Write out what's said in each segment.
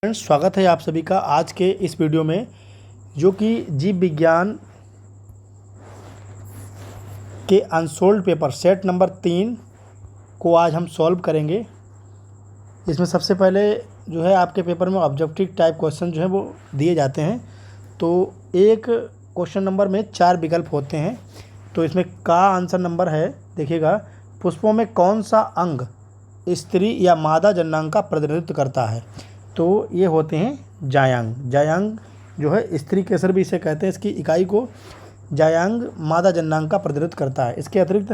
Friends, स्वागत है आप सभी का आज के इस वीडियो में, जो कि जीव विज्ञान के अनसोल्ड पेपर सेट नंबर 3 को आज हम सॉल्व करेंगे। इसमें सबसे पहले जो है आपके पेपर में ऑब्जेक्टिव टाइप क्वेश्चन जो है वो दिए जाते हैं। तो एक क्वेश्चन नंबर में 4 विकल्प होते हैं। तो इसमें का आंसर नंबर है, देखिएगा, पुष्पों में कौन सा अंग स्त्री या मादा जननांग का प्रतिनिधित्व करता है। तो ये होते हैं जायांग। जायांग जो है स्त्री केसर भी इसे कहते हैं, इसकी इकाई को जायांग मादा जननांग का प्रतिनिधित्व करता है। इसके अतिरिक्त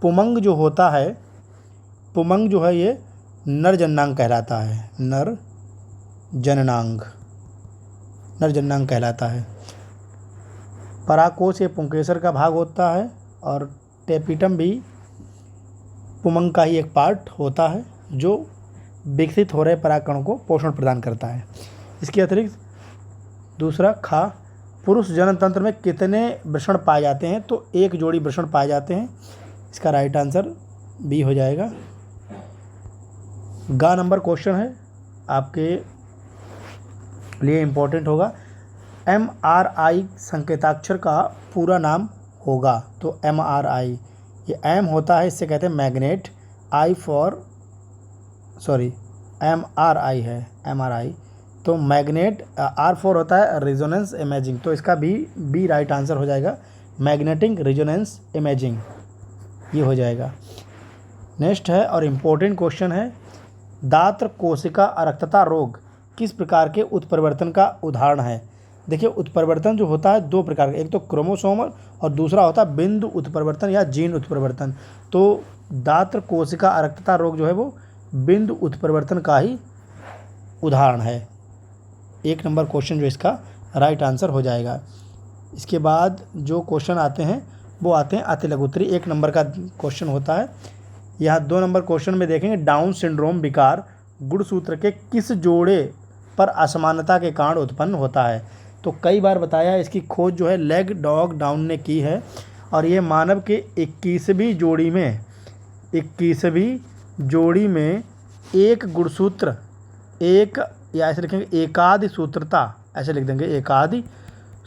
पुमंग जो होता है, पुमंग जो है ये नर जननांग कहलाता है। नर जननांग कहलाता है। पराकोश ये पुंकेसर का भाग होता है और टेपिटम भी पुमंग का ही एक पार्ट होता है जो विकसित हो रहे परागकणों को पोषण प्रदान करता है। इसके अतिरिक्त दूसरा खा, पुरुष जननतंत्र में कितने वृषण पाए जाते हैं। तो एक जोड़ी वृषण पाए जाते हैं। इसका राइट आंसर बी हो जाएगा। गा नंबर क्वेश्चन है, आपके लिए इम्पोर्टेंट होगा। MRI संकेताक्षर का पूरा नाम होगा। तो MRI, ये M होता है, इससे कहते हैं मैग्नेट। MRI है, MRI तो मैग्नेट। R4 होता है रेजोनेंस इमेजिंग। तो इसका बी राइट आंसर हो जाएगा, मैग्नेटिक रेजोनेंस इमेजिंग, ये हो जाएगा। नेक्स्ट है और इम्पोर्टेंट क्वेश्चन है, दात्र कोशिका अरक्तता रोग किस प्रकार के उत्परिवर्तन का उदाहरण है। देखिए, उत्परिवर्तन जो होता है दो प्रकार का, एक तो क्रोमोसोमल और दूसरा होता है बिंदु उत्परिवर्तन या जीन उत्परिवर्तन। तो दात्र कोशिका अरक्तता रोग जो है वो बिंदु उत्परिवर्तन का ही उदाहरण है। 1 नंबर क्वेश्चन जो इसका राइट आंसर हो जाएगा। इसके बाद जो क्वेश्चन आते हैं वो आते हैं अतिलघुत्तरी। 1 नंबर का क्वेश्चन होता है। यहाँ 2 नंबर क्वेश्चन में देखेंगे, डाउन सिंड्रोम विकार गुणसूत्र के किस जोड़े पर असमानता के कारण उत्पन्न होता है। तो कई बार बताया, इसकी खोज जो है लेग डॉग डाउन ने की है और ये मानव के 21वीं जोड़ी में एक गुणसूत्र, एक या ऐसे लिखेंगे एकादि सूत्रता, ऐसे लिख देंगे एकादि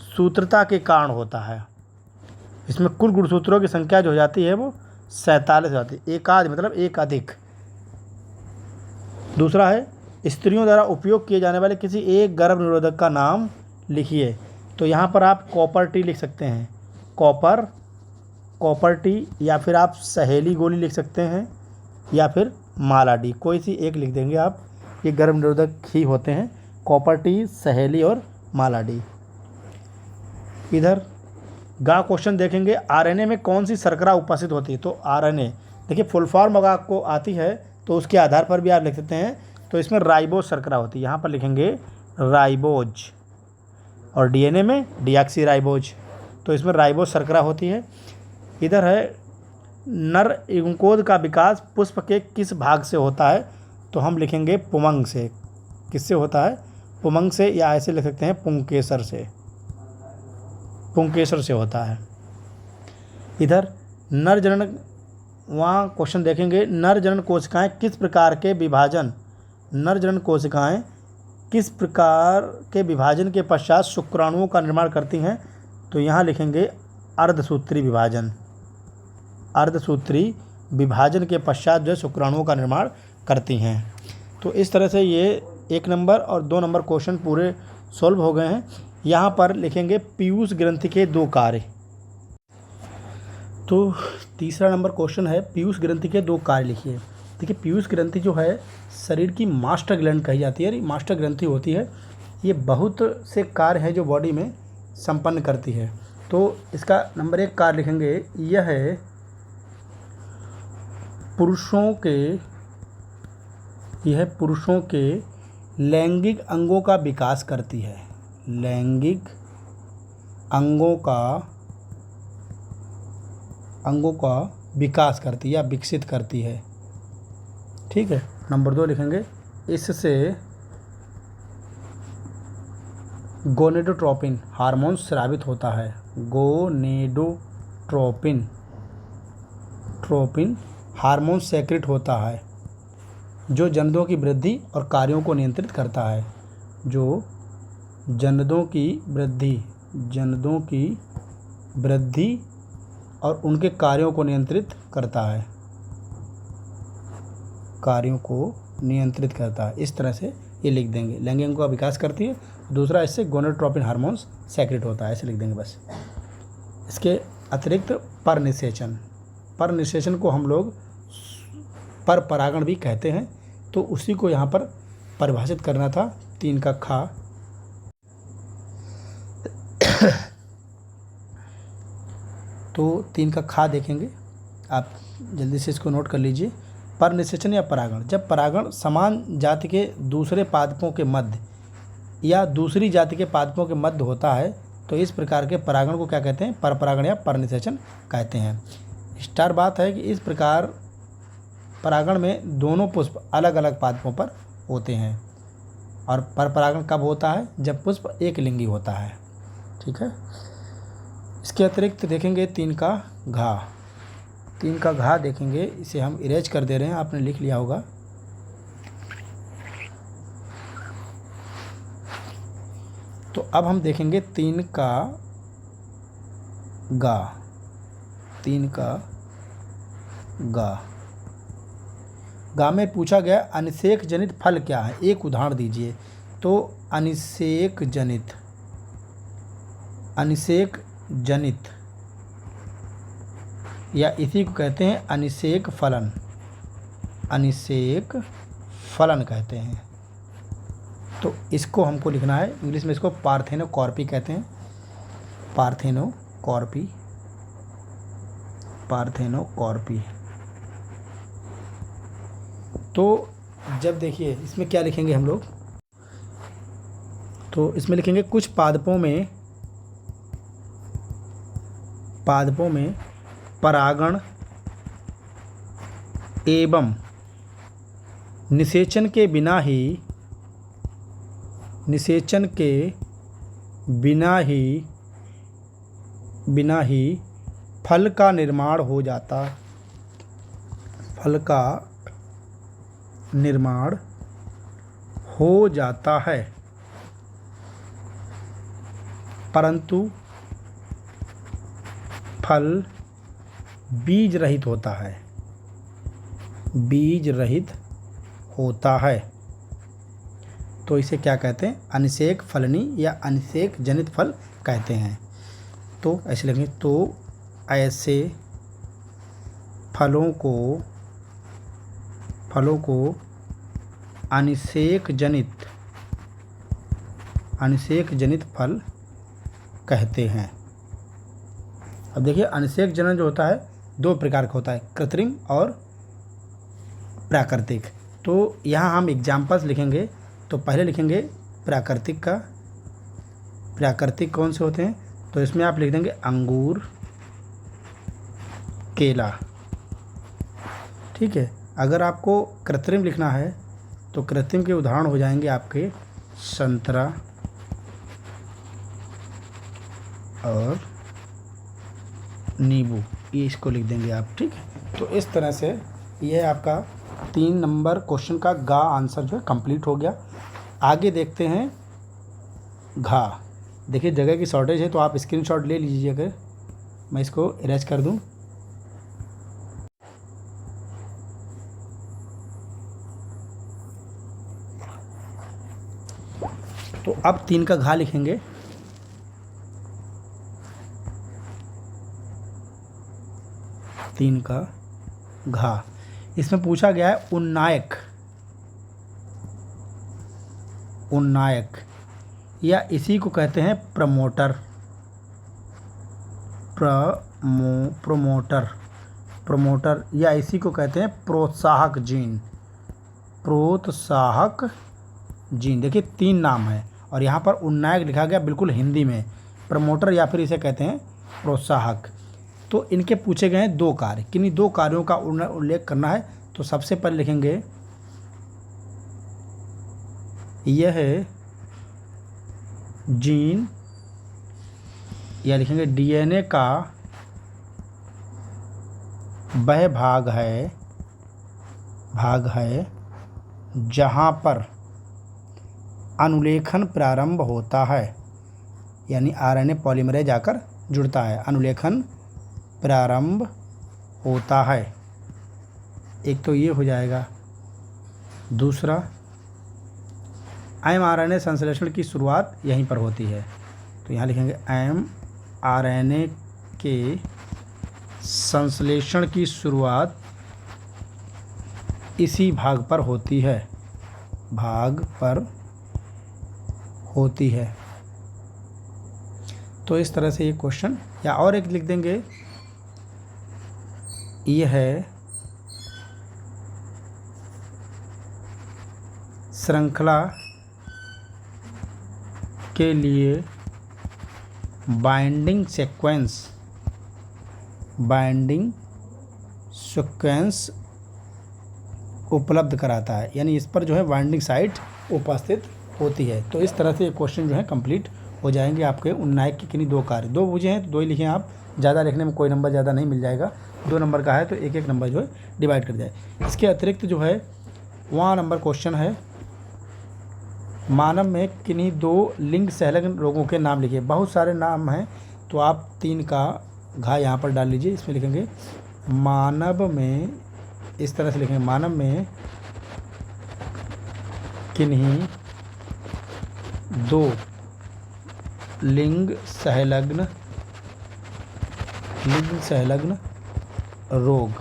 सूत्रता के कारण होता है। इसमें कुल गुणसूत्रों की संख्या जो हो जाती है वो 47 हो जाती है। एकादि मतलब एक अधिक। दूसरा है, स्त्रियों द्वारा उपयोग किए जाने वाले किसी एक गर्भ निरोधक का नाम लिखिए। तो यहाँ पर आप कॉपर टी लिख सकते हैं, कॉपर टी, या फिर आप सहेली गोली लिख सकते हैं, या फिर माला डी, कोई सी एक लिख देंगे आप। ये गर्भ निरोधक ही होते हैं, कॉपर टी, सहेली और माला डी। इधर गा क्वेश्चन देखेंगे, आरएनए में कौन सी शर्करा उपस्थित होती है। तो आरएनए, देखिए फुल फॉर्म अगर आपको आती है तो उसके आधार पर भी आप लिख सकते हैं। तो इसमें राइबोज शर्करा होती है, यहाँ पर लिखेंगे राइबोज, और डीएनए में डीऑक्सी राइबोज। तो इसमें राइबोज शर्करा होती है। इधर है, नर युग्मकोद का विकास पुष्प के किस भाग से होता है। तो हम लिखेंगे पुमंग से। किससे होता है? पुमंग से, या ऐसे लिख सकते हैं पुंकेसर से होता है। इधर नर जनन, वहाँ क्वेश्चन देखेंगे, नर जनन कोशिकाएं किस प्रकार के विभाजन के पश्चात शुक्राणुओं का निर्माण करती हैं। तो यहाँ लिखेंगे अर्धसूत्री विभाजन के पश्चात जो है शुक्राणुओं का निर्माण करती हैं। तो इस तरह से ये 1 नंबर और 2 नंबर क्वेश्चन पूरे सॉल्व हो गए हैं। यहाँ पर लिखेंगे पीयूष ग्रंथि के 2 कार्य। तो तीसरा नंबर क्वेश्चन है, पीयूष ग्रंथि के 2 कार्य लिखिए। देखिए, पीयूष ग्रंथि जो है शरीर की मास्टर ग्लैंड कही जाती है, मास्टर ग्रंथि होती है। ये बहुत से कार्य हैं जो बॉडी में संपन्न करती है। तो इसका नंबर 1 कार्य लिखेंगे, यह है पुरुषों के लैंगिक अंगों का विकास करती है। लैंगिक अंगों का विकास करती है या विकसित करती है। ठीक है। नंबर 2 लिखेंगे, इससे गोनेडोट्रोपिन हार्मोन स्रावित होता है। गोनेडोट्रोपिन हार्मोन सेक्रेट होता है जो जंतुओं की वृद्धि और कार्यों को नियंत्रित करता है। जो जनदों की वृद्धि और उनके कार्यों को नियंत्रित करता है, इस तरह से ये लिख देंगे। लैंगिक का विकास करती है। दूसरा, इससे गोनेडोट्रोपिन हार्मोन्स सेक्रेट होता है, ऐसे लिख देंगे बस। इसके अतिरिक्त परनिषेचन को हम लोग पर परागण भी कहते हैं, तो उसी को यहाँ पर परिभाषित करना था। 3 का खा। तो 3 का खा देखेंगे, आप जल्दी से इसको नोट कर लीजिए। परनिषेचन या परागण, जब परागण समान जाति के दूसरे पादपों के मध्य या दूसरी जाति के पादपों के मध्य होता है, तो इस प्रकार के परागण को क्या कहते हैं? परपरागण या परनिषेचन कहते हैं। स्टार बात है कि इस प्रकार परागण में दोनों पुष्प अलग अलग पादपों पर होते हैं, और परपरागण कब होता है? जब पुष्प एक लिंगी होता है। ठीक है। इसके अतिरिक्त देखेंगे 3 का घा। 3 का घा देखेंगे, इसे हम इरेज कर दे रहे हैं, आपने लिख लिया होगा। तो अब हम देखेंगे 3 का गा। 3 का गा। गा में पूछा गया अनिषेक जनित फल क्या है? एक उदाहरण दीजिए। तो अनिषेक जनित या इसी को कहते हैं अनिषेक फलन कहते हैं। तो इसको हमको लिखना है, इंग्लिश में इसको पार्थेनोकॉर्पी कहते हैं। पार्थेनोकॉर्पी। तो जब देखिए इसमें क्या लिखेंगे हम लोग, तो इसमें लिखेंगे कुछ पादपों में परागण एवं निषेचन के बिना ही फल का निर्माण हो जाता है, परंतु फल बीज रहित होता है। तो इसे क्या कहते हैं? अनिषेक फलनी या अनिषेक जनित फल कहते हैं। तो ऐसे लिखेंगे, तो ऐसे फलों को अनिषेक जनित फल कहते हैं। अब देखिए अनिषेक जनन जो होता है 2 प्रकार का होता है, कृत्रिम और प्राकृतिक। तो यहाँ हम एग्जाम्पल्स लिखेंगे। तो पहले लिखेंगे प्राकृतिक का। प्राकृतिक कौन से होते हैं? तो इसमें आप लिख देंगे अंगूर, केला। ठीक है। अगर आपको कृत्रिम लिखना है तो कृत्रिम के उदाहरण हो जाएंगे आपके संतरा और नींबू, ये इसको लिख देंगे आप। ठीक है। तो इस तरह से यह आपका 3 नंबर क्वेश्चन का गा आंसर जो है कंप्लीट हो गया। आगे देखते हैं घा। देखिए जगह की शॉर्टेज है, तो आप स्क्रीनशॉट ले लीजिए। अगर मैं इसको इरेज कर दूं, तो अब 3 का घा लिखेंगे। तीन का घा। इसमें पूछा गया है उन्नायक या इसी को कहते हैं प्रमोटर या इसी को कहते हैं प्रोत्साहक जीन। देखिए 3 नाम है और यहाँ पर उन्नायक लिखा गया बिल्कुल हिंदी में, प्रमोटर या फिर इसे कहते हैं प्रोत्साहक। तो इनके पूछे गए हैं 2 कार्य, किन्हीं 2 कार्यों का उल्लेख करना है। तो सबसे पहले लिखेंगे यह जीन या लिखेंगे डीएनए का वह भाग है जहाँ पर अनुलेखन प्रारंभ होता है, यानी आरएनए पॉलीमरेज आकर जुड़ता है, अनुलेखन प्रारंभ होता है। एक तो ये हो जाएगा। दूसरा, mRNA संश्लेषण की शुरुआत यहीं पर होती है, तो यहाँ लिखेंगे mRNA के संश्लेषण की शुरुआत इसी भाग पर होती है, भाग पर होती है। तो इस तरह से ये क्वेश्चन, या और एक लिख देंगे, ये है श्रृंखला के लिए बाइंडिंग सीक्वेंस उपलब्ध कराता है, यानी इस पर जो है बाइंडिंग साइट उपस्थित होती है। तो इस तरह से ये क्वेश्चन जो है कंप्लीट हो जाएंगे आपके उन्नायक के किन्हीं दो कार्य। दो पूछे हैं तो दो ही लिखें आप, ज़्यादा लिखने में कोई नंबर ज़्यादा नहीं मिल जाएगा। 2 नंबर का है तो एक एक नंबर जो है डिवाइड कर जाए। इसके अतिरिक्त जो है वहाँ नंबर क्वेश्चन है, मानव में किन्हीं 2 लिंग संलग्न रोगों के नाम लिखिए। बहुत सारे नाम हैं तो आप 3 का घा यहाँ पर डाल लीजिए। इसमें लिखेंगे मानव में, इस तरह से लिखेंगे, मानव में किन्हीं 2 लिंग संलग्न रोग।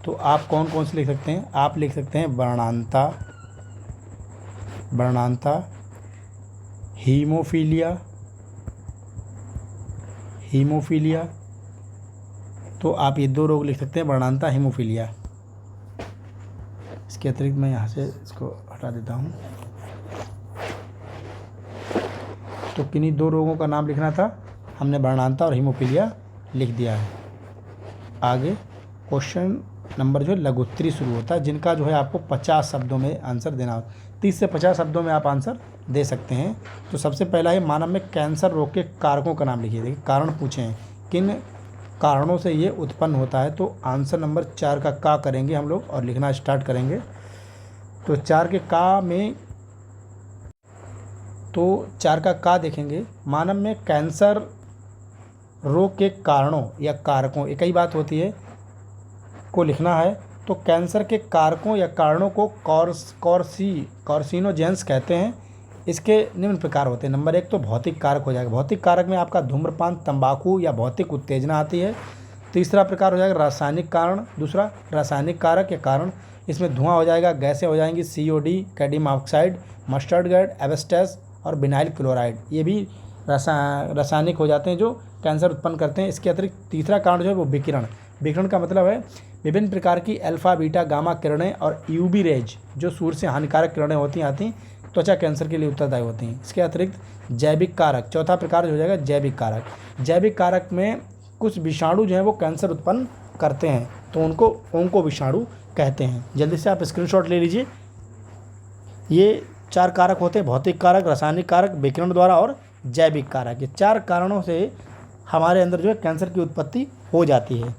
तो आप कौन कौन से लिख सकते हैं? आप लिख सकते हैं वर्णांता, हीमोफीलिया। तो आप ये 2 रोग लिख सकते हैं, वर्णांता, हीमोफीलिया। इसके अतिरिक्त मैं यहाँ से इसको हटा देता हूँ। तो किन्हीं 2 रोगों का नाम लिखना था, हमने वर्णांता और हीमोफीलिया लिख दिया है। आगे क्वेश्चन नंबर जो है लघुत्तरी शुरू होता है, जिनका जो है आपको 50 शब्दों में आंसर देना हो। 30 से 50 शब्दों में आप आंसर दे सकते हैं। तो सबसे पहला है मानव में कैंसर रोग के कारकों का नाम लिखिए। देखिए कारण पूछे हैं, किन कारणों से ये उत्पन्न होता है। तो आंसर नंबर 4 का का करेंगे हम लोग और लिखना स्टार्ट करेंगे। तो 4 के का में, तो 4 का का देखेंगे, मानव में कैंसर रोग के कारणों या कारकों, एक ही बात होती है, को लिखना है। तो कैंसर के कारकों या कारणों को कार्सिनोजेंस कहते हैं। इसके निम्न प्रकार होते हैं। नंबर 1 तो भौतिक कारक हो जाएगा। भौतिक कारक में आपका धूम्रपान, तंबाकू या भौतिक उत्तेजना आती है। तीसरा प्रकार हो जाएगा रासायनिक कारण। दूसरा रासायनिक कारक या कारण, इसमें धुआं हो जाएगा, गैसें हो जाएंगी, CO2, cadmium oxide, mustard gas, asbestos और विनाइल क्लोराइड, ये भी रासायनिक हो जाते हैं जो कैंसर उत्पन्न करते हैं। इसके अतिरिक्त तीसरा कारण जो है वो विकिरण का मतलब है विभिन्न प्रकार की अल्फा, बीटा, गामा किरणें और UV रेज जो सूर्य से हानिकारक किरणें होती आती त्वचा कैंसर के लिए उत्तरदायी होती हैं। इसके अतिरिक्त जैविक कारक, चौथा प्रकार जो हो जाएगा जैविक कारक। जैविक कारक में कुछ विषाणु जो है वो कैंसर उत्पन्न करते हैं, तो उनको ओंको विषाणु कहते हैं। जल्दी से आप स्क्रीनशॉट ले लीजिए। ये 4 कारक होते हैं, भौतिक कारक, रासायनिक कारक, विकिरण द्वारा और जैविक कारक। ये 4 कारणों से हमारे अंदर जो है कैंसर की उत्पत्ति हो जाती है।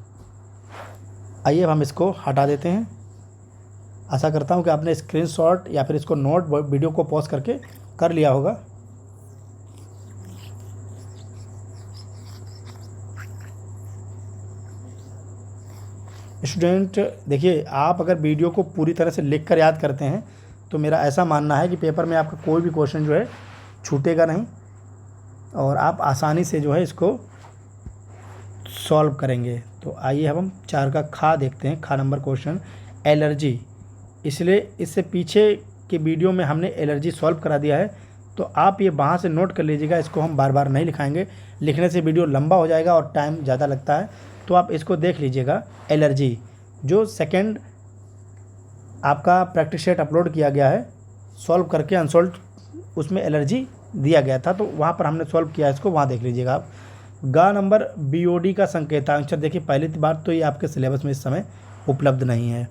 आइए अब हम इसको हटा देते हैं। आशा करता हूँ कि आपने स्क्रीनशॉट या फिर इसको नोट वीडियो को पॉज करके कर लिया होगा। स्टूडेंट देखिए, आप अगर वीडियो को पूरी तरह से लिख कर याद करते हैं तो मेरा ऐसा मानना है कि पेपर में आपका कोई भी क्वेश्चन जो है छूटेगा नहीं और आप आसानी से जो है इसको सॉल्व करेंगे। तो आइए अब हम 4 का खा देखते हैं। खा नंबर क्वेश्चन एलर्जी। इसलिए इससे पीछे के वीडियो में हमने एलर्जी सॉल्व करा दिया है, तो आप ये वहाँ से नोट कर लीजिएगा। इसको हम बार बार नहीं लिखाएंगे, लिखने से वीडियो लंबा हो जाएगा और टाइम ज़्यादा लगता है। तो आप इसको देख लीजिएगा। एलर्जी जो सेकंड आपका प्रैक्टिस सेट अपलोड किया गया है, सॉल्व करके अनसॉल्व, उसमें एलर्जी दिया गया था, तो वहाँ पर हमने सॉल्व किया है, इसको वहाँ देख लीजिएगा आप। गा नंबर BOD का संकेताक्षर। देखिए पहली बात तो ये आपके सिलेबस में इस समय उपलब्ध नहीं है,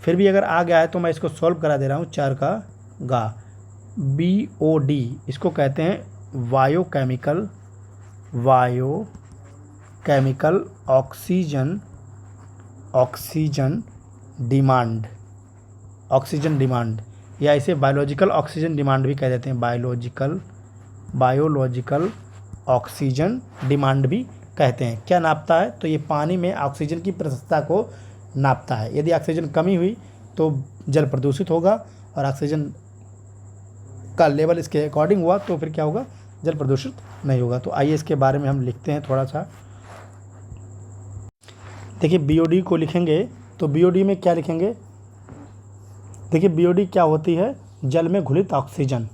फिर भी अगर आ गया है तो मैं इसको सॉल्व करा दे रहा हूँ। 4 का गा BOD, इसको कहते हैं बायोकेमिकल ऑक्सीजन डिमांड। या इसे बायोलॉजिकल ऑक्सीजन डिमांड भी कह देते हैं, बायोलॉजिकल ऑक्सीजन डिमांड भी कहते हैं। क्या नापता है? तो ये पानी में ऑक्सीजन की प्रतिशतता को नापता है। यदि ऑक्सीजन कमी हुई तो जल प्रदूषित होगा, और ऑक्सीजन का लेवल इसके अकॉर्डिंग हुआ तो फिर क्या होगा? जल प्रदूषित नहीं होगा। तो आइए इसके बारे में हम लिखते हैं थोड़ा सा। देखिए BOD को लिखेंगे तो BOD में क्या लिखेंगे? देखिए BOD क्या होती है? जल में घुलित ऑक्सीजन,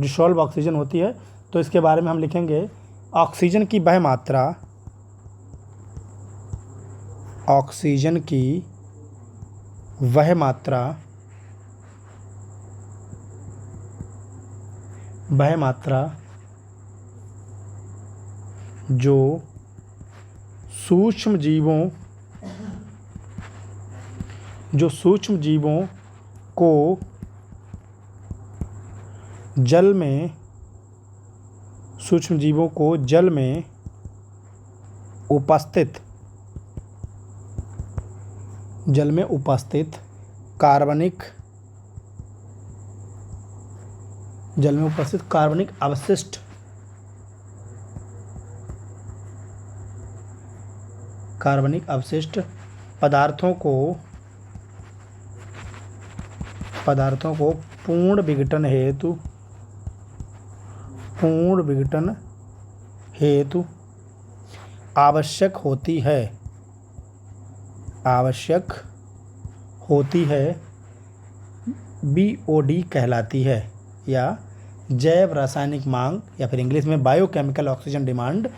डिसॉल्व ऑक्सीजन होती है। तो इसके बारे में हम लिखेंगे ऑक्सीजन की वह मात्रा, ऑक्सीजन की वह मात्रा जो सूक्ष्म जीवों को जल में उपस्थित कार्बनिक अवशिष्ट पदार्थों को पूर्ण विघटन हेतु आवश्यक होती है BOD कहलाती है, या जैव रासायनिक मांग, या फिर इंग्लिश में बायोकेमिकल ऑक्सीजन डिमांड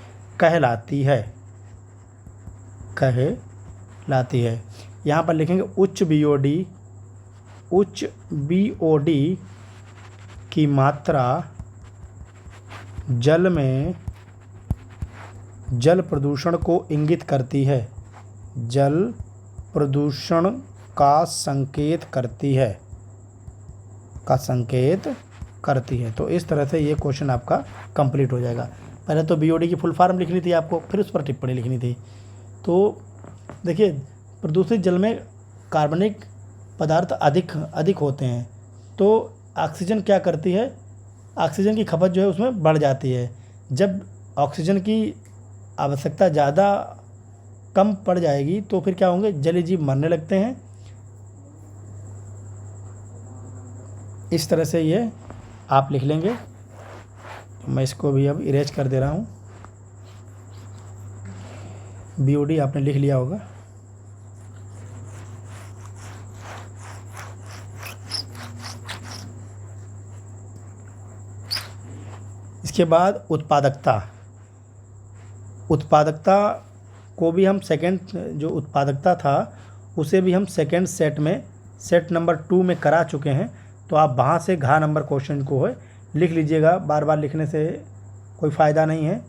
कहलाती है। यहाँ पर लिखेंगे उच्च BOD की मात्रा जल में जल प्रदूषण को इंगित करती है, जल प्रदूषण का संकेत करती है। तो इस तरह से ये क्वेश्चन आपका कंप्लीट हो जाएगा। पहले तो BOD की फुल फॉर्म लिखनी थी आपको, फिर उस पर टिप्पणी लिखनी थी। तो देखिए प्रदूषित जल में कार्बनिक पदार्थ अधिक होते हैं, तो ऑक्सीजन क्या करती है? ऑक्सीजन की खपत जो है उसमें बढ़ जाती है। जब ऑक्सीजन की आवश्यकता ज़्यादा कम पड़ जाएगी तो फिर क्या होंगे? जलीय जीव मरने लगते हैं। इस तरह से ये आप लिख लेंगे। मैं इसको भी अब इरेज कर दे रहा हूँ। BOD आपने लिख लिया होगा। इसके बाद उत्पादकता को भी हम जो उत्पादकता था उसे भी हम सेकंड सेट नंबर 2 में करा चुके हैं। तो आप वहाँ से घ नंबर क्वेश्चन को है लिख लीजिएगा। बार बार लिखने से कोई फ़ायदा नहीं है,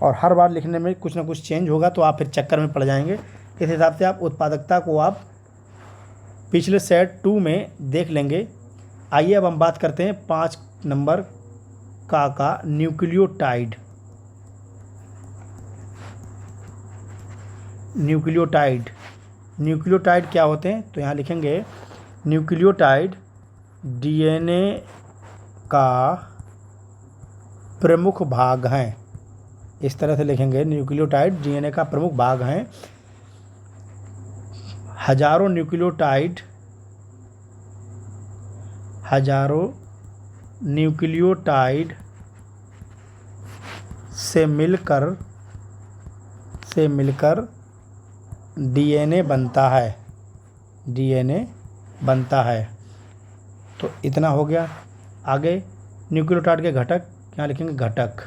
और हर बार लिखने में कुछ ना कुछ चेंज होगा तो आप फिर चक्कर में पड़ जाएंगे। इस हिसाब से आप उत्पादकता को आप पिछले सेट 2 में देख लेंगे। आइए अब हम बात करते हैं 5 नंबर का न्यूक्लियोटाइड। न्यूक्लियोटाइड क्या होते हैं? तो यहाँ लिखेंगे न्यूक्लियोटाइड DNA का प्रमुख भाग हैं। इस तरह से लिखेंगे, न्यूक्लियोटाइड DNA का प्रमुख भाग हैं। हजारों न्यूक्लियोटाइड से मिलकर DNA बनता है। तो इतना हो गया। आगे न्यूक्लियोटाइड के घटक, यहाँ लिखेंगे घटक।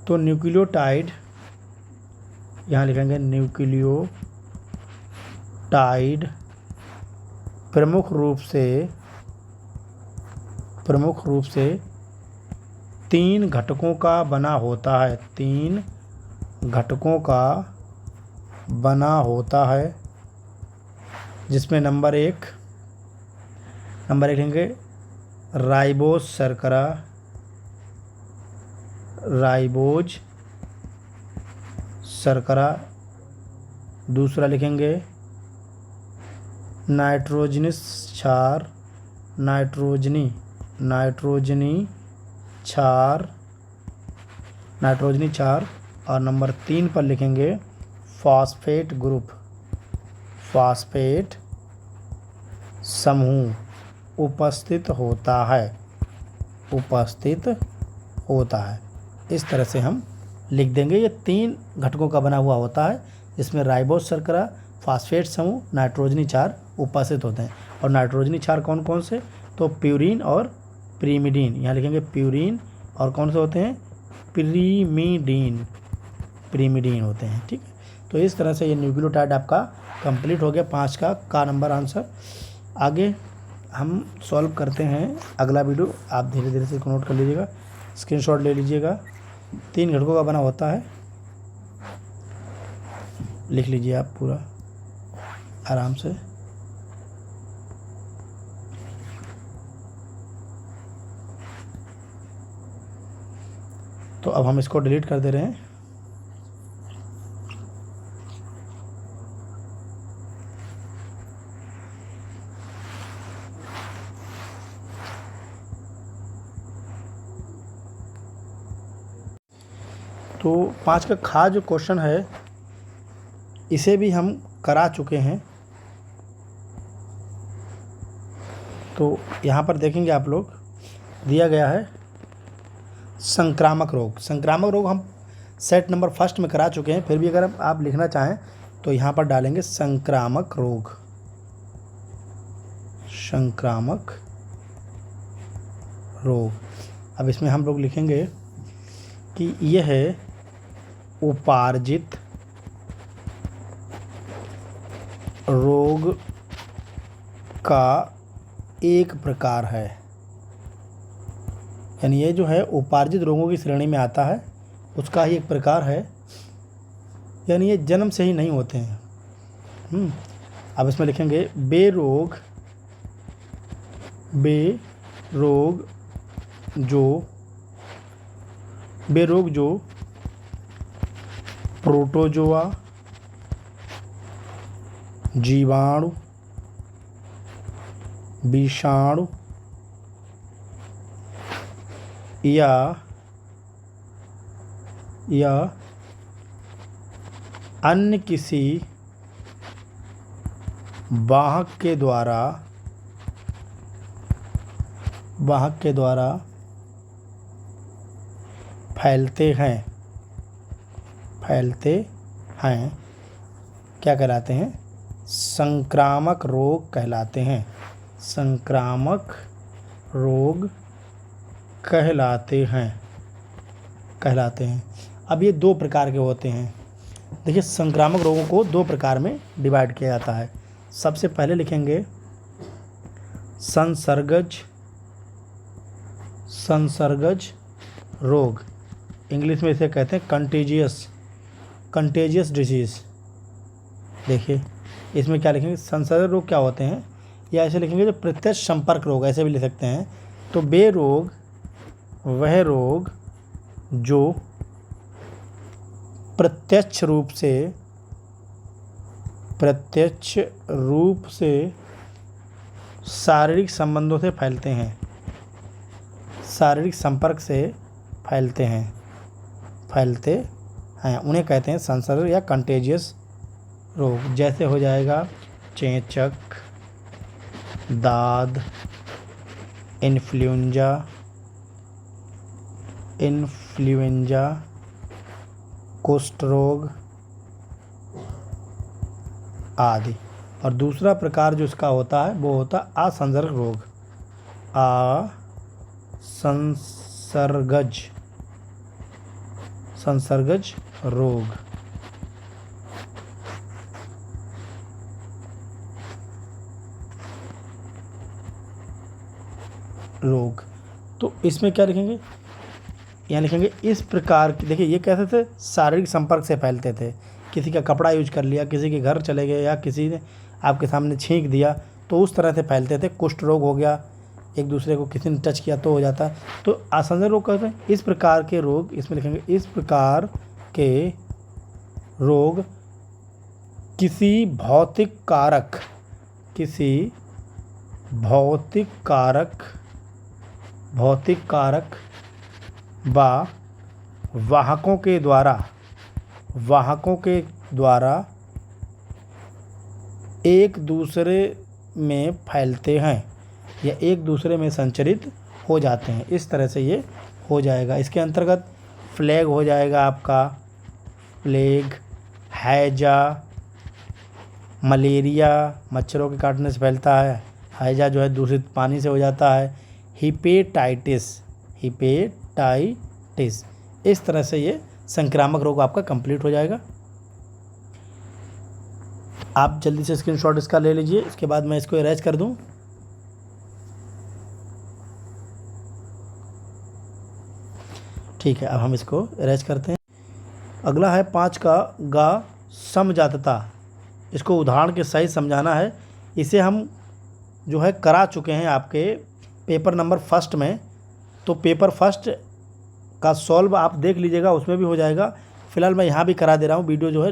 तो न्यूक्लियोटाइड, यहाँ लिखेंगे न्यूक्लियोटाइड प्रमुख रूप से 3 घटकों का बना होता है, जिसमें नंबर एक लिखेंगे राइबोज शर्करा। दूसरा लिखेंगे नाइट्रोजनस क्षार, नाइट्रोजनी क्षार। और नंबर 3 पर लिखेंगे फॉस्फेट ग्रुप, फॉस्फेट समूह उपस्थित होता है। इस तरह से हम लिख देंगे। ये 3 घटकों का बना हुआ होता है, जिसमें राइबोस शर्करा, फॉस्फेट समूह, नाइट्रोजनी क्षार उपस्थित होते हैं। और नाइट्रोजनी क्षार कौन कौन से? तो प्यूरीन और प्रीमिडीन। यहाँ लिखेंगे प्यूरीन, और कौन से होते हैं? प्रीमिडीन होते हैं। ठीक है, तो इस तरह से ये न्यूक्लियोटाइड आपका कंप्लीट हो गया 5 का नंबर आंसर। आगे हम सॉल्व करते हैं अगला वीडियो। आप धीरे धीरे से इसको नोट कर लीजिएगा, स्क्रीनशॉट ले लीजिएगा। 3 घटकों का बना होता है, लिख लीजिए आप पूरा आराम से। तो अब हम इसको डिलीट कर दे रहे हैं। तो 5 का खा जो क्वेश्चन है, इसे भी हम करा चुके हैं। तो यहाँ पर देखेंगे आप लोग, दिया गया है संक्रामक रोग हम सेट नंबर 1 में करा चुके हैं। फिर भी अगर आप लिखना चाहें तो यहाँ पर डालेंगे संक्रामक रोग। अब इसमें हम लोग लिखेंगे कि यह है उपार्जित रोग का एक प्रकार है। यानी ये जो है उपार्जित रोगों की श्रेणी में आता है, उसका ही एक प्रकार है। यानी ये जन्म से ही नहीं होते हैं। अब इसमें लिखेंगे बेरोग जो प्रोटोजोआ, जीवाणु, विषाणु या अन्य किसी वाहक के द्वारा फैलते हैं क्या कहलाते हैं? संक्रामक रोग कहलाते हैं। अब ये 2 प्रकार के होते हैं। देखिए, संक्रामक रोगों को 2 प्रकार में डिवाइड किया जाता है। सबसे पहले लिखेंगे संसर्गज रोग, इंग्लिश में इसे कहते हैं कंटेजियस डिजीज़। देखिए, इसमें क्या लिखेंगे? संसर्ग रोग क्या होते हैं, या ऐसे लिखेंगे जो प्रत्यक्ष संपर्क रोग, ऐसे भी लिख सकते हैं। तो बे रोग वह रोग जो प्रत्यक्ष रूप से शारीरिक संबंधों से फैलते हैं, शारीरिक संपर्क से फैलते हैं, उन्हें कहते हैं संसर्ग या कंटेजियस रोग। जैसे हो जाएगा चेचक, दाद, इन्फ्लुएंजा, कुष्ठ रोग आदि। और दूसरा प्रकार जो इसका होता है वो होता है असंसर्ग रोग। तो इसमें क्या लिखेंगे? यहाँ लिखेंगे इस प्रकार की। देखिए, ये कैसे थे? शारीरिक संपर्क से फैलते थे। किसी का कपड़ा यूज कर लिया, किसी के घर चले गए, या किसी ने आपके सामने छींक दिया, तो उस तरह से फैलते थे। कुष्ठ रोग हो गया, एक दूसरे को किसी ने टच किया तो हो जाता है। तो असंसर्ग रोग कहते हैं इस प्रकार के रोग। इसमें लिखेंगे इस प्रकार के रोग किसी भौतिक कारक किसी भौतिक कारक व वाहकों के द्वारा एक दूसरे में फैलते हैं या एक दूसरे में संचरित हो जाते हैं। इस तरह से ये हो जाएगा। इसके अंतर्गत फ्लैग हो जाएगा आपका, प्लेग, हैजा, मलेरिया मच्छरों के काटने से फैलता है, हैजा जो है दूषित पानी से हो जाता है, हिपेटाइटिस। इस तरह से ये संक्रामक रोग आपका कंप्लीट हो जाएगा। आप जल्दी से स्क्रीनशॉट इसका ले लीजिए, इसके बाद मैं इसको इरेज कर दूं। ठीक है, अब हम इसको इरेज करते हैं। अगला है 5 का गा समजातता। इसको उदाहरण के सही समझाना है। इसे हम जो है करा चुके हैं आपके पेपर नंबर 1 में, तो पेपर 1 का सॉल्व आप देख लीजिएगा, उसमें भी हो जाएगा। फ़िलहाल मैं यहाँ भी करा दे रहा हूँ। वीडियो जो है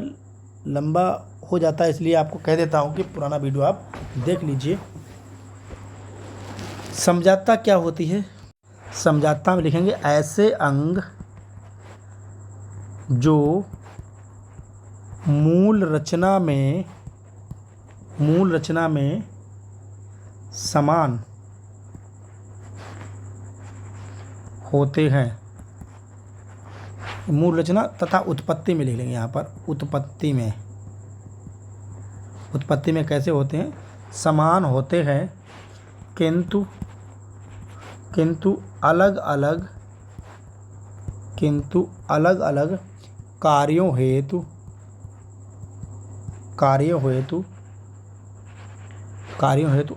लंबा हो जाता है, इसलिए आपको कह देता हूँ कि पुराना वीडियो आप देख लीजिए। समजातता क्या होती है? समजातता में लिखेंगे ऐसे अंग जो मूल रचना में समान होते हैं। मूल रचना तथा उत्पत्ति में लिख लेंगे यहाँ पर। उत्पत्ति में कैसे होते हैं? समान होते हैं, किंतु अलग अलग कार्यों हेतु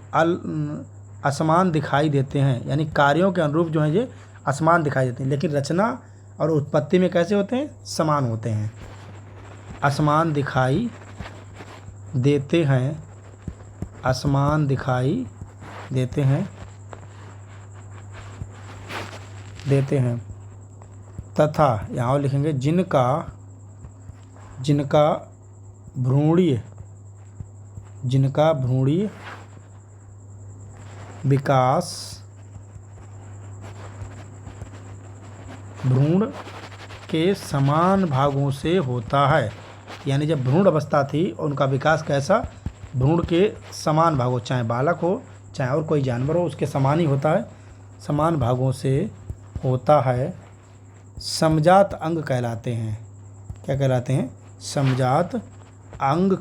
असमान दिखाई देते हैं। यानी कार्यों के अनुरूप जो है ये असमान दिखाई देते हैं, लेकिन रचना और उत्पत्ति में कैसे होते हैं? समान होते हैं। असमान दिखाई देते हैं तथा यहाँ लिखेंगे जिनका भ्रूणीय विकास भ्रूण के समान भागों से होता है। यानी जब भ्रूण अवस्था थी उनका विकास कैसा? भ्रूण के समान भागों, चाहे बालक हो चाहे और कोई जानवर हो, उसके समान ही होता है, समान भागों से होता है। समजात अंग कहलाते हैं। क्या कहलाते हैं? समजात अंग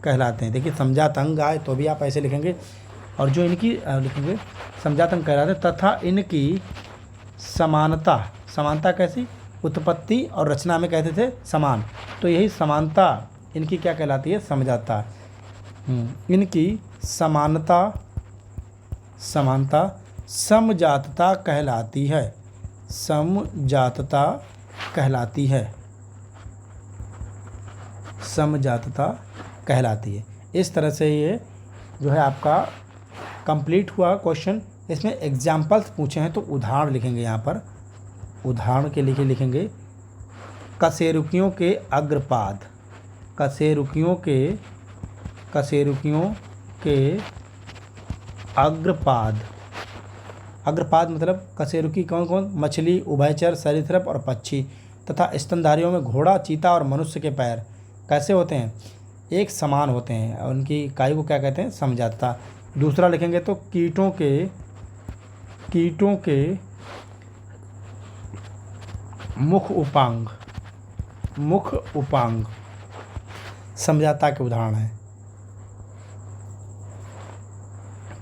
कहलाते हैं। देखिए समजात अंग आए तो भी आप ऐसे लिखेंगे, और जो इनकी लिखेंगे समजात अंग कहलाते हैं तथा इनकी समानता कैसी? उत्पत्ति और रचना में कहते थे समान, तो यही समानता इनकी क्या कहलाती है? समजातता। इनकी समानता समजातता कहलाती है। इस तरह से ये जो है आपका कंप्लीट हुआ क्वेश्चन। इसमें एग्जाम्पल्स पूछे हैं तो उदाहरण लिखेंगे यहाँ पर। उदाहरण के लिए लिखेंगे कशेरुकियों के अग्रपाद। कशेरुकियों के अग्रपाद मतलब कशेरुकी कौन? मछली, उभयचर, सरीसृप और पक्षी तथा स्तनधारियों में घोड़ा, चीता और मनुष्य के पैर कैसे होते हैं? एक समान होते हैं, और उनकी इकाई को क्या कहते हैं? समजातता। दूसरा लिखेंगे तो कीटों के मुख उपांग समजातता के उदाहरण हैं।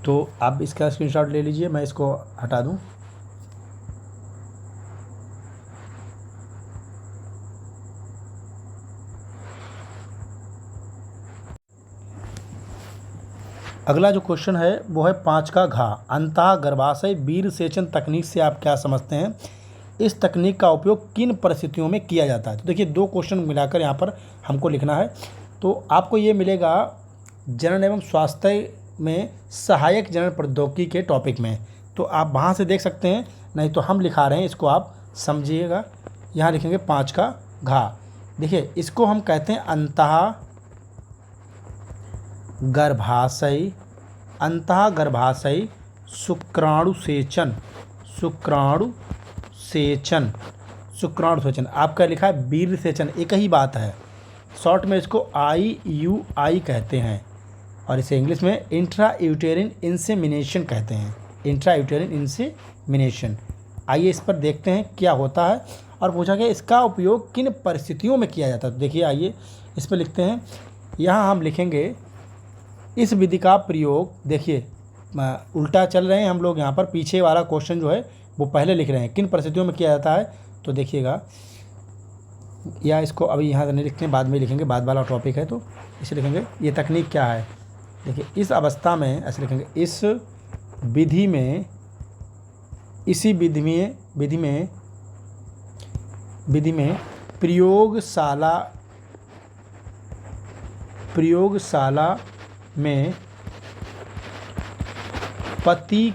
तो आप इसका स्क्रीनशॉट ले लीजिए, मैं इसको हटा दूं। अगला जो क्वेश्चन है वो है 5 का घा। अंतः गर्भाशय वीर सेचन तकनीक से आप क्या समझते हैं? इस तकनीक का उपयोग किन परिस्थितियों में किया जाता है? तो देखिए 2 क्वेश्चन मिलाकर यहाँ पर हमको लिखना है। तो आपको ये मिलेगा जनन एवं स्वास्थ्य में सहायक जनन प्रौद्योगिकी के टॉपिक में, तो आप वहाँ से देख सकते हैं, नहीं तो हम लिखा रहे हैं, इसको आप समझिएगा। यहाँ लिखेंगे 5 का घा। देखिए इसको हम कहते हैं अंतः गर्भाशयी, अंतःगर्भाशयी शुक्राणुसेचन, शुक्राणुसेचन, शुक्राणुसेचन। आपका लिखा है वीर्य सेचन, एक ही बात है। शॉर्ट में इसको IUI कहते हैं और इसे इंग्लिश में इंट्रायूटेरिन इंसेमिनेशन कहते हैं, इंट्रायूटेरिन इंसेमिनेशन। आइए इस पर देखते हैं क्या होता है और पूछा गया इसका उपयोग किन परिस्थितियों में किया जाता है। तो देखिए आइए इस पर लिखते हैं, यहाँ हम लिखेंगे इस विधि का प्रयोग। देखिए उल्टा चल रहे हैं हम लोग, यहाँ पर पीछे वाला क्वेश्चन जो है वो पहले लिख रहे हैं, किन परिस्थितियों में किया जाता है। तो देखिएगा, या इसको अभी यहाँ से नहीं लिखते हैं, बाद में लिखेंगे, बाद वाला टॉपिक है तो इसे लिखेंगे। ये तकनीक क्या है, देखिए इस अवस्था में ऐसे लिखेंगे, इस विधि में, इसी विधि में प्रयोगशाला में पति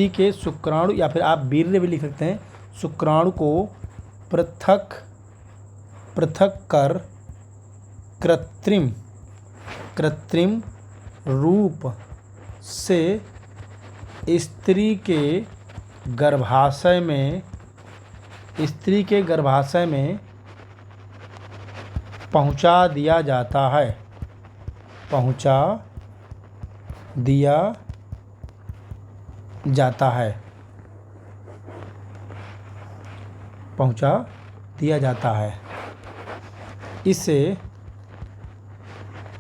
के शुक्राणु या फिर आप वीर्य भी लिख सकते हैं, शुक्राणु को पृथक कर कृत्रिम रूप से स्त्री के गर्भाशय में पहुंचा दिया जाता है, पहुंचा दिया जाता है। इसे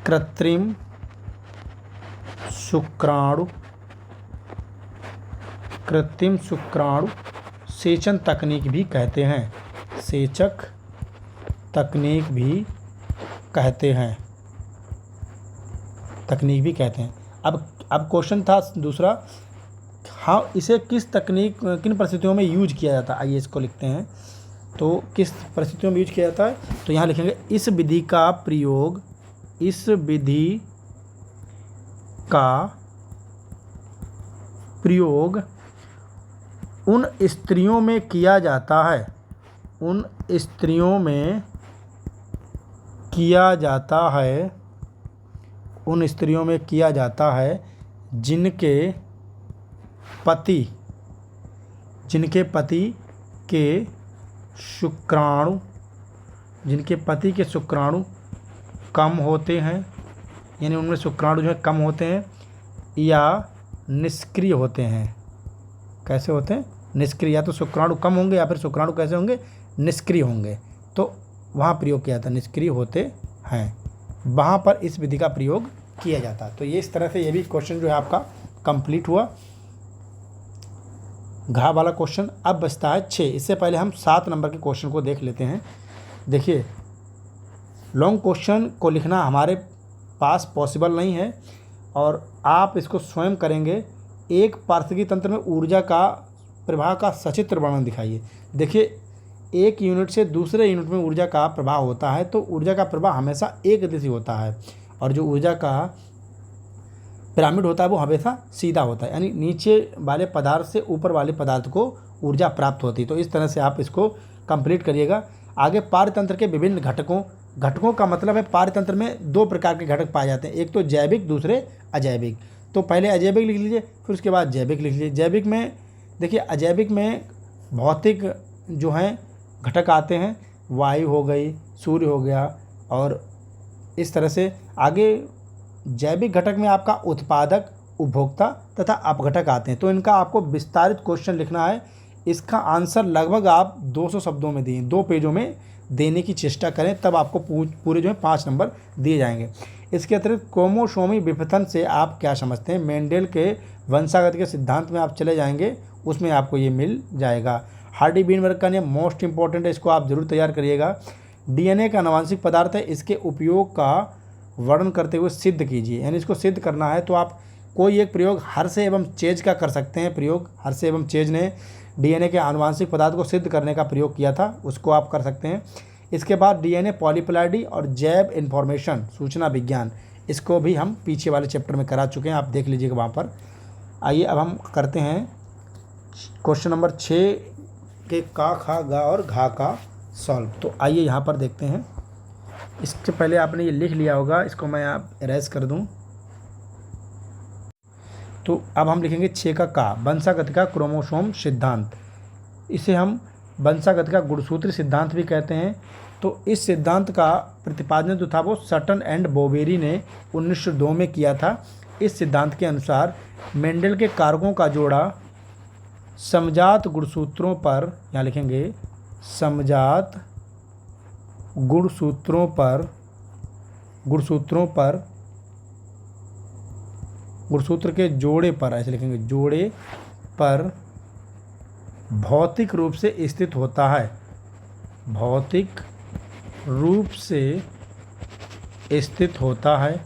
कृत्रिम शुक्राणु सेचन तकनीक भी कहते हैं, सेचक तकनीक भी कहते हैं। अब क्वेश्चन था दूसरा, हाँ इसे किन परिस्थितियों में यूज किया जाता है। आइए इसको लिखते हैं, तो किस परिस्थितियों में यूज किया जाता है, तो यहाँ लिखेंगे इस विधि का प्रयोग उन स्त्रियों में किया जाता है जिनके पति के शुक्राणु कम होते हैं, यानी उनमें शुक्राणु जो है कम होते हैं या निष्क्रिय होते हैं। कैसे होते हैं, निष्क्रिय, या तो शुक्राणु कम होंगे या फिर शुक्राणु कैसे होंगे, निष्क्रिय होंगे, तो वहाँ प्रयोग किया जाता है, निष्क्रिय होते हैं, वहाँ पर इस विधि का प्रयोग किया जाता है। तो ये इस तरह से ये भी क्वेश्चन जो है आपका कंप्लीट हुआ, घा वाला क्वेश्चन। अब बचता है 6। इससे पहले हम 7 नंबर के क्वेश्चन को देख लेते हैं। देखिए लॉन्ग क्वेश्चन को लिखना हमारे पास पॉसिबल नहीं है और आप इसको स्वयं करेंगे। एक पारिस्थितिकी तंत्र में ऊर्जा का प्रवाह का सचित्र वर्णन दिखाइए। देखिए एक यूनिट से दूसरे यूनिट में ऊर्जा का प्रवाह होता है, तो ऊर्जा का प्रवाह हमेशा एक दिशा होता है और जो ऊर्जा का पिरामिड होता है वो हमेशा सीधा होता है, यानी नीचे वाले पदार्थ से ऊपर वाले पदार्थ को ऊर्जा प्राप्त होती है। तो इस तरह से आप इसको कंप्लीट करिएगा। आगे पारतंत्र के विभिन्न घटकों का मतलब है, पारतंत्र में 2 प्रकार के घटक पाए जाते हैं, एक तो जैविक, दूसरे अजैविक। तो पहले अजैविक लिख लीजिए, फिर उसके बाद जैविक लिख लीजिए। जैविक में देखिए, अजैविक में भौतिक जो हैं घटक आते हैं, वायु हो गई, सूर्य हो गया, और इस तरह से आगे जैविक घटक में आपका उत्पादक, उपभोक्ता तथा अपघटक आते हैं। तो इनका आपको विस्तारित क्वेश्चन लिखना है। इसका आंसर लगभग आप 200 शब्दों में दिए, 2 पेजों में देने की चेष्टा करें, तब आपको पूरे जो है 5 नंबर दिए जाएंगे। इसके अतिरिक्त क्रोमोसोमी विघटन से आप क्या समझते हैं, मेंडेल के वंशागति के सिद्धांत में आप चले जाएंगे, उसमें आपको ये मिल जाएगा। हार्डी बीनबर्ग का नियम मोस्ट इंपॉर्टेंट है, इसको आप जरूर तैयार करिएगा। डीएनए का आनुवंशिक पदार्थ है, इसके उपयोग का वर्णन करते हुए सिद्ध कीजिए, यानी इसको सिद्ध करना है तो आप कोई एक प्रयोग हर्षे एवं चेज का कर सकते हैं। प्रयोग हर्षे एवं चेज ने डीएनए के आनुवंशिक पदार्थ को सिद्ध करने का प्रयोग किया था, उसको आप कर सकते हैं। इसके बाद डीएनए पॉलीप्लॉइडी और जैव इन्फॉर्मेशन सूचना विज्ञान, इसको भी हम पीछे वाले चैप्टर में करा चुके हैं, आप देख लीजिएगा वहाँ पर। आइए अब हम करते हैं क्वेश्चन नंबर 6 के का, खा, गा और घा का सॉल्व। तो आइए यहाँ पर देखते हैं इससे पहले आपने ये लिख लिया होगा, इसको मैं आप इरेज कर दूं। तो अब हम लिखेंगे 6 का वंशागति का क्रोमोसोम सिद्धांत। इसे हम वंशागति का गुणसूत्र सिद्धांत भी कहते हैं। तो इस सिद्धांत का प्रतिपादन जो था वो सटन एंड बोवेरी ने 1902 में किया था। इस सिद्धांत के अनुसार मेंडल के कारकों का जोड़ा समजात गुणसूत्रों पर, यहाँ लिखेंगे समजात गुणसूत्रों पर गुणसूत्र के जोड़े पर, ऐसे लिखेंगे जोड़े पर भौतिक रूप से स्थित होता है, भौतिक रूप से स्थित होता है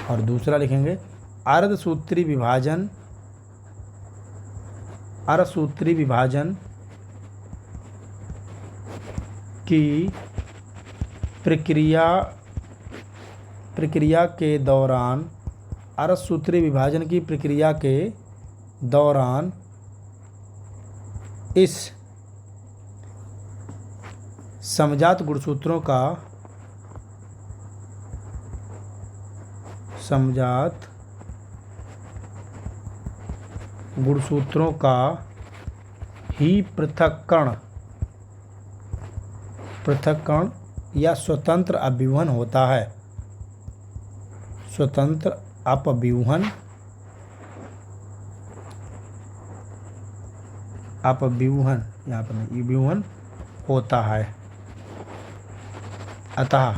और दूसरा लिखेंगे अर्धसूत्री विभाजन की प्रक्रिया के दौरान, अर्धसूत्री विभाजन की प्रक्रिया के दौरान इस समजात गुणसूत्रों का ही पृथक्करण या स्वतंत्र अपव्यूहन होता है, स्वतंत्र अपव्यूहन यहाँ पर नहीं, व्यूहन होता है। अतः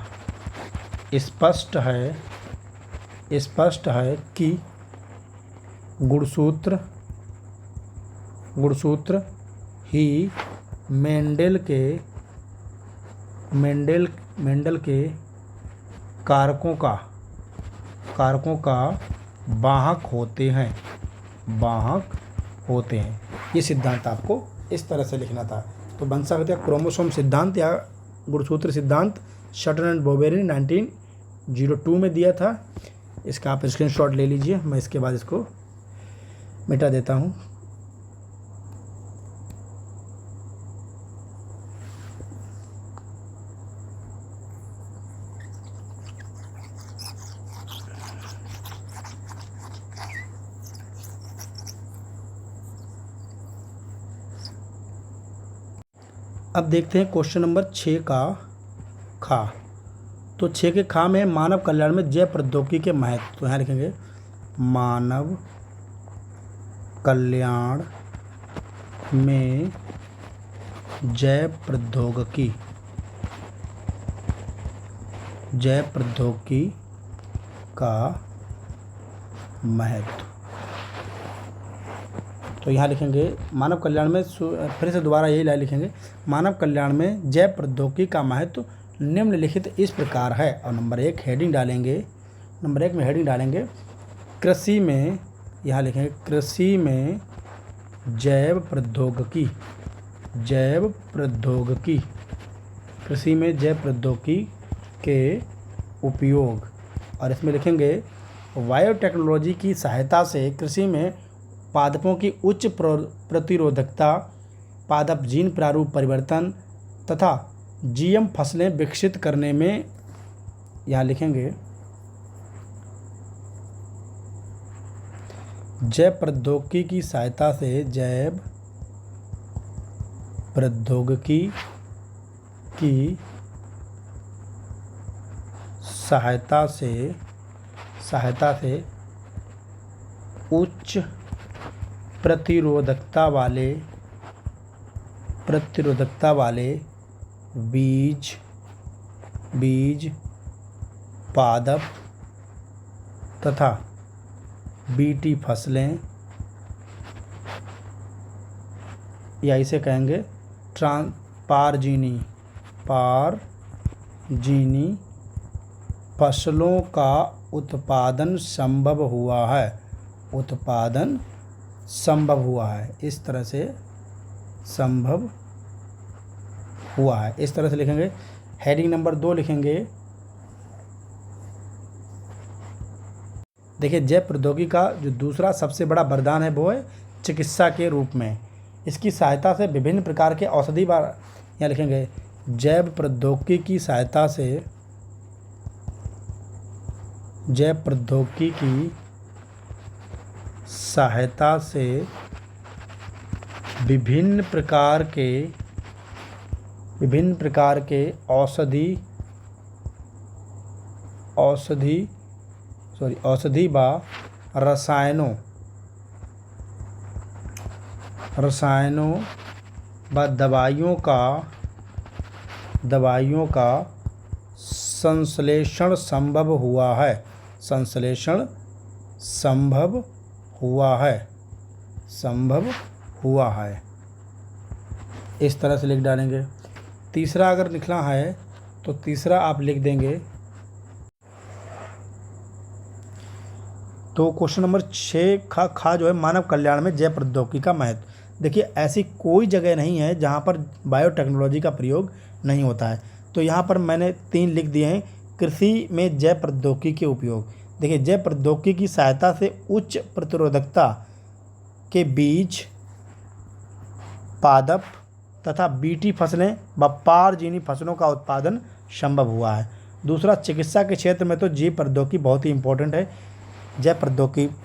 स्पष्ट है कि गुणसूत्र ही मेंडल के कारकों का वाहक होते हैं। ये सिद्धांत आपको इस तरह से लिखना था। तो वंशागति का क्रोमोसोम सिद्धांत या गुणसूत्र सिद्धांत शटन एंड बोवेरी ने 1902 में दिया था। इसका आप स्क्रीनशॉट ले लीजिए, मैं इसके बाद इसको मिटा देता हूँ। अब देखते हैं क्वेश्चन नंबर 6 का खा। तो 6 के खा में मानव कल्याण में जैव प्रौद्योगिकी के महत्व। तो यहाँ लिखेंगे मानव कल्याण में जैव प्रौद्योगिकी का महत्व। तो यहाँ लिखेंगे मानव कल्याण में, फिर से दोबारा यही लाइन लिखेंगे, मानव कल्याण में जैव प्रौद्योगिकी का महत्व निम्नलिखित इस प्रकार है। और नंबर 1 हेडिंग डालेंगे, नंबर 1 में हेडिंग डालेंगे कृषि में, यहाँ लिखेंगे कृषि में जैव प्रौद्योगिकी, कृषि में जैव प्रौद्योगिकी के उपयोग। और इसमें लिखेंगे बायोटेक्नोलॉजी की सहायता से कृषि में पादपों की उच्च प्रतिरोधकता, पादप जीन प्रारूप परिवर्तन तथा जीएम फसलें विकसित करने में, यहाँ लिखेंगे जैव प्रौद्योगिकी की सहायता से, जैव प्रौद्योगिकी की सहायता से उच्च प्रतिरोधकता वाले बीज पादप तथा बीटी फसलें, या इसे कहेंगे पारजीनी फसलों का उत्पादन संभव हुआ है, इस तरह से संभव हुआ है, इस तरह से लिखेंगे। हेडिंग नंबर 2 लिखेंगे, देखिए जैव प्रौद्योगिकी का जो दूसरा सबसे बड़ा वरदान है वो है चिकित्सा के रूप में। इसकी सहायता से विभिन्न प्रकार के औषधि व यहाँ लिखेंगे जैव प्रौद्योगिकी की सहायता से विभिन्न प्रकार के औषधि व रसायनों व दवाइयों का संश्लेषण संभव हुआ है। इस तरह से लिख डालेंगे। तीसरा अगर लिखना है तो तीसरा आप लिख देंगे। तो क्वेश्चन नंबर 6 खा जो है मानव कल्याण में जैव प्रौद्योगिकी का महत्व। देखिए ऐसी कोई जगह नहीं है जहाँ पर बायोटेक्नोलॉजी का प्रयोग नहीं होता है। तो यहाँ पर मैंने 3 लिख दिए हैं। कृषि में जैव प्रौद्योगिकी के उपयोग। देखिए जैव प्रौद्योगिकी की सहायता से उच्च प्रतिरोधकता के बीज, पादप तथा बीटी फसलें व पारजीवी फसलों का उत्पादन संभव हुआ है। दूसरा, चिकित्सा के क्षेत्र में तो जैव प्रौद्योगिकी बहुत ही इंपॉर्टेंट है। जैव प्रौद्योगिकी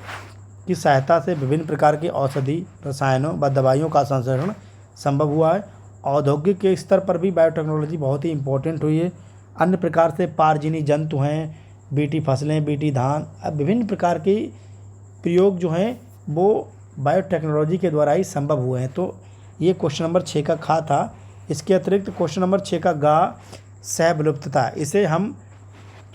की सहायता से विभिन्न प्रकार की औषधि, रसायनों व दवाइयों का संश्लेषण संभव हुआ है। औद्योगिक के स्तर पर भी बायोटेक्नोलॉजी बहुत ही इंपॉर्टेंट हुई है। अन्य प्रकार से पारजीवी जंतु हैं, बीटी फसलें, बीटी धान, विभिन्न प्रकार के प्रयोग जो हैं वो बायोटेक्नोलॉजी के द्वारा ही संभव हुए हैं। तो ये क्वेश्चन नंबर 6 का खा था। इसके अतिरिक्त क्वेश्चन नंबर 6 का गा सह विलुप्तता, इसे हम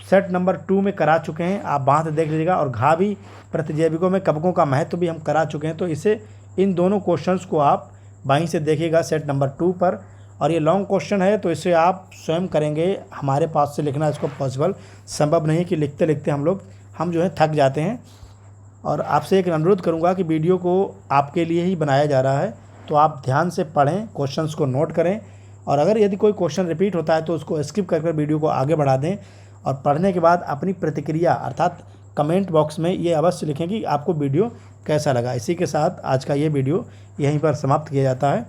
सेट नंबर 2 में करा चुके हैं। आप वहाँ से देख लीजिएगा। और घा भी प्रतिजैविकों में कवकों का महत्व भी हम करा चुके हैं। तो इसे इन दोनों क्वेश्चंस को आप वहीं से देखिएगा सेट नंबर 2 पर। और ये लॉन्ग क्वेश्चन है तो इसे आप स्वयं करेंगे। हमारे पास से लिखना इसको पॉसिबल संभव नहीं कि लिखते लिखते हम जो है थक जाते हैं। और आपसे एक अनुरोध करूंगा कि वीडियो को आपके लिए ही बनाया जा रहा है, तो आप ध्यान से पढ़ें, क्वेश्चंस को नोट करें। और अगर यदि कोई क्वेश्चन रिपीट होता है तो उसको स्किप कर वीडियो को आगे बढ़ा दें। और पढ़ने के बाद अपनी प्रतिक्रिया अर्थात कमेंट बॉक्स में ये अवश्य लिखें कि आपको वीडियो कैसा लगा। इसी के साथ आज का ये वीडियो यहीं पर समाप्त किया जाता है।